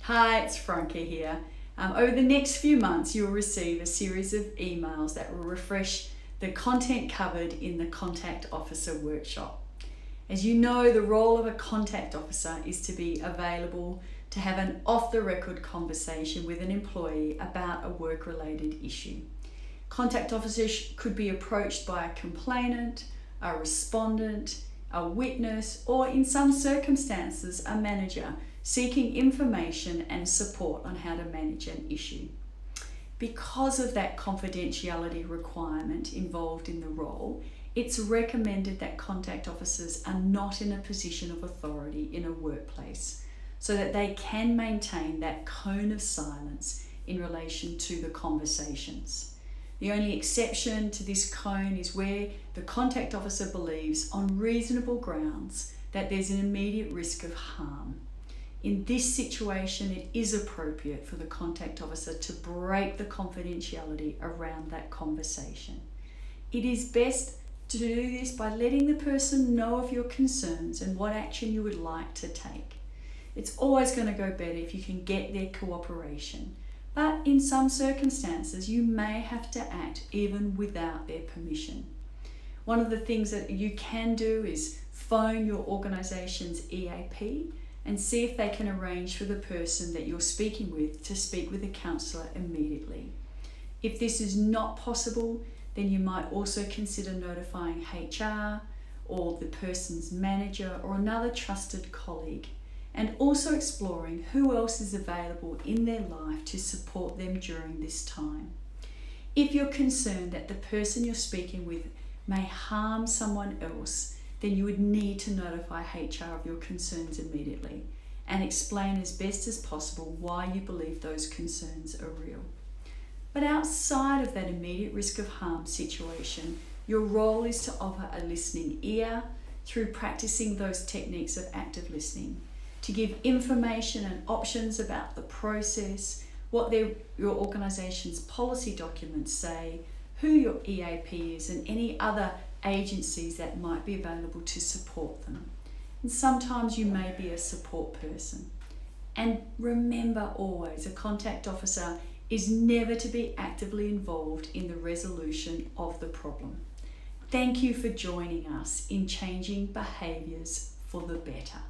Hi, it's Frankie here. Over the next few months, you'll receive a series of emails that will refresh the content covered in the Contact Officer workshop. As you know, the role of a Contact Officer is to be available to have an off-the-record conversation with an employee about a work-related issue. Contact Officers could be approached by a complainant, a respondent, a witness, or in some circumstances, a manager seeking information and support on how to manage an issue. Because of that confidentiality requirement involved in the role, it's recommended that contact officers are not in a position of authority in a workplace so that they can maintain that cone of silence in relation to the conversations. The only exception to this cone is where the contact officer believes on reasonable grounds that there's an immediate risk of harm. In this situation, it is appropriate for the contact officer to break the confidentiality around that conversation. It is best to do this by letting the person know of your concerns and what action you would like to take. It's always going to go better if you can get their cooperation, but in some circumstances, you may have to act even without their permission. One of the things that you can do is phone your organisation's EAP and see if they can arrange for the person that you're speaking with to speak with a counsellor immediately. If this is not possible, then you might also consider notifying HR or the person's manager or another trusted colleague, and also exploring who else is available in their life to support them during this time. If you're concerned that the person you're speaking with may harm someone else, then you would need to notify HR of your concerns immediately and explain as best as possible why you believe those concerns are real. But outside of that immediate risk of harm situation, your role is to offer a listening ear through practicing those techniques of active listening, to give information and options about the process, what your organisation's policy documents say, who your EAP is, and any other agencies that might be available to support them. And sometimes you may be a support person. And remember always, a contact officer is never to be actively involved in the resolution of the problem. Thank you for joining us in changing behaviours for the better.